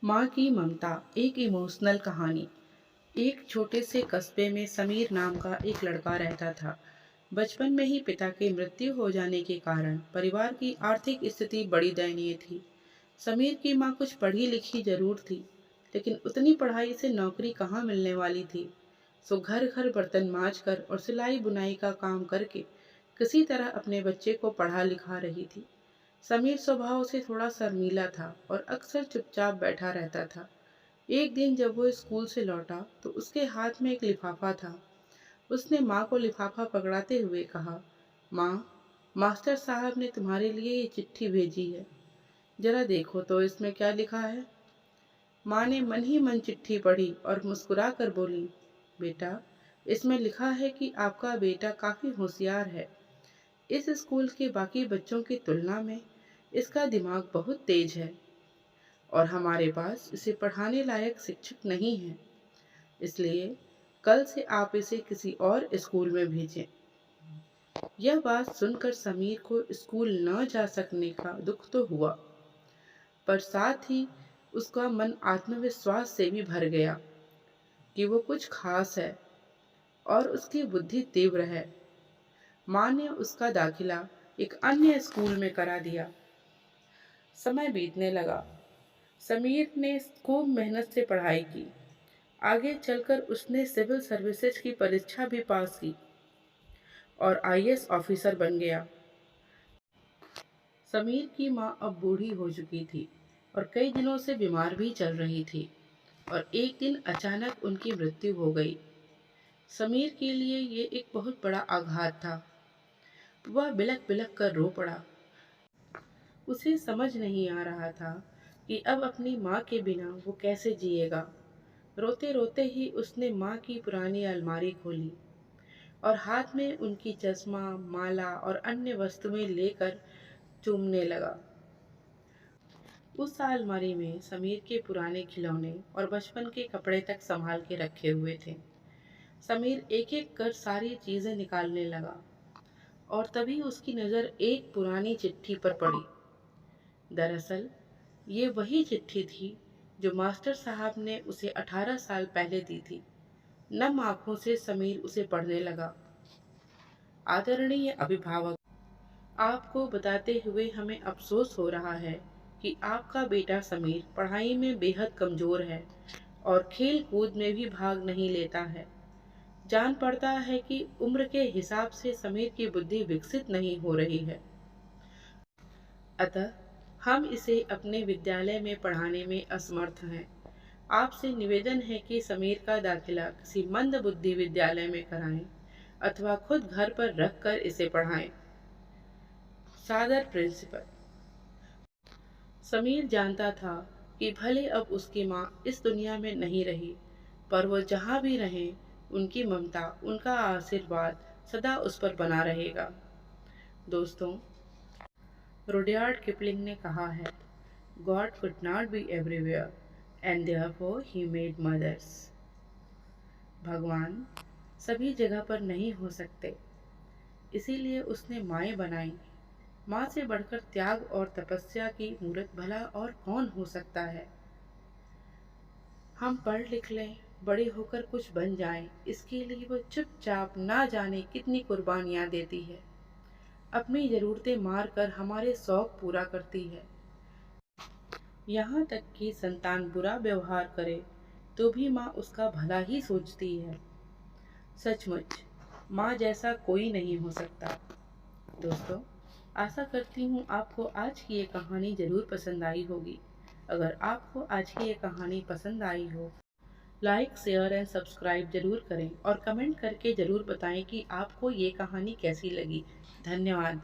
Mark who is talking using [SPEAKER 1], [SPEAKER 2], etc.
[SPEAKER 1] माँ की ममता, एक इमोशनल कहानी। एक छोटे से कस्बे में समीर नाम का एक लड़का रहता था। बचपन में ही पिता की मृत्यु हो जाने के कारण परिवार की आर्थिक स्थिति बड़ी दयनीय थी। समीर की माँ कुछ पढ़ी लिखी जरूर थी, लेकिन उतनी पढ़ाई से नौकरी कहाँ मिलने वाली थी। सो घर घर बर्तन मांज कर और सिलाई बुनाई का काम करके किसी तरह अपने बच्चे को पढ़ा लिखा रही थी। समीर स्वभाव से थोड़ा शर्मीला था और अक्सर चुपचाप बैठा रहता था। एक दिन जब वो स्कूल से लौटा तो उसके हाथ में एक लिफाफा था। उसने माँ को लिफाफा पकड़ाते हुए कहा, माँ, मास्टर साहब ने तुम्हारे लिए ये चिट्ठी भेजी है। जरा देखो तो इसमें क्या लिखा है। माँ ने मन ही मन चिट्ठी पढ़ी और मुस्कुरा कर बोली, बेटा, इसमें लिखा है कि आपका बेटा काफी होशियार है। इस स्कूल के बाकी बच्चों की तुलना में इसका दिमाग बहुत तेज है और हमारे पास इसे पढ़ाने लायक शिक्षक नहीं है। इसलिए कल से आप इसे किसी और स्कूल में भेजें। यह बात सुनकर समीर को स्कूल न जा सकने का दुख तो हुआ, पर साथ ही उसका मन आत्मविश्वास से भी भर गया कि वो कुछ खास है और उसकी बुद्धि तीव्र है। माँ ने उसका दाखिला एक अन्य स्कूल में करा दिया। समय बीतने लगा। समीर ने खूब मेहनत से पढ़ाई की। आगे चलकर उसने सिविल सर्विसेज की परीक्षा भी पास की और आईएएस ऑफिसर बन गया। समीर की माँ अब बूढ़ी हो चुकी थी और कई दिनों से बीमार भी चल रही थी और एक दिन अचानक उनकी मृत्यु हो गई। समीर के लिए ये एक बहुत बड़ा आघात था। वह बिलख बिलख कर रो पड़ा। उसे समझ नहीं आ रहा था कि अब अपनी माँ के बिना वो कैसे जिएगा। रोते रोते ही उसने माँ की पुरानी अलमारी खोली और हाथ में उनकी चश्मा, माला और अन्य वस्तुएं लेकर चूमने लगा। उस अलमारी में समीर के पुराने खिलौने और बचपन के कपड़े तक संभाल के रखे हुए थे। समीर एक एक कर सारी चीजें निकालने लगा और तभी उसकी नजर एक पुरानी चिट्ठी पर पड़ी। दरअसल ये वही चिट्ठी थी जो मास्टर साहब ने उसे 18 साल पहले दी थी। नम आंखों से समीर उसे पढ़ने लगा। आदरणीय अभिभावक, आपको बताते हुए हमें अफसोस हो रहा है कि आपका बेटा समीर पढ़ाई में बेहद कमजोर है और खेल कूद में भी भाग नहीं लेता है। जान पड़ता है कि उम्र के हिसाब से समीर की बुद्धि विकसित नहीं हो रही है। अतः हम इसे अपने विद्यालय में पढ़ाने में असमर्थ हैं। आपसे निवेदन है कि समीर का दाखिला किसी मंद बुद्धि विद्यालय में कराएं अथवा खुद घर पर रख कर इसे पढ़ाएं। सादर प्रिंसिपल। समीर जानता था कि भले अब उसकी माँ इस दुनिया में नहीं रही, पर वो जहाँ भी रहे उनकी ममता, उनका आशीर्वाद सदा उस पर बना रहेगा। दोस्तों, रुडयार्ड किपलिंग ने कहा है, God could not be everywhere and therefore he made mothers. भगवान सभी जगह पर नहीं हो सकते, इसीलिए उसने माएँ बनाई। माँ से बढ़कर त्याग और तपस्या की मूर्त भला और कौन हो सकता है। हम पढ़ लिख लें, बड़े होकर कुछ बन जाएं, इसके लिए वो चुपचाप ना जाने कितनी कुर्बानियाँ देती है। अपनी ज़रूरतें मार कर हमारे शौक पूरा करती है। यहाँ तक कि संतान बुरा व्यवहार करे तो भी माँ उसका भला ही सोचती है। सचमुच माँ जैसा कोई नहीं हो सकता। दोस्तों, आशा करती हूँ आपको आज की ये कहानी ज़रूर पसंद आई होगी। अगर आपको आज की ये कहानी पसंद आई हो, लाइक, शेयर एंड सब्सक्राइब ज़रूर करें और कमेंट करके ज़रूर बताएं कि आपको ये कहानी कैसी लगी। धन्यवाद।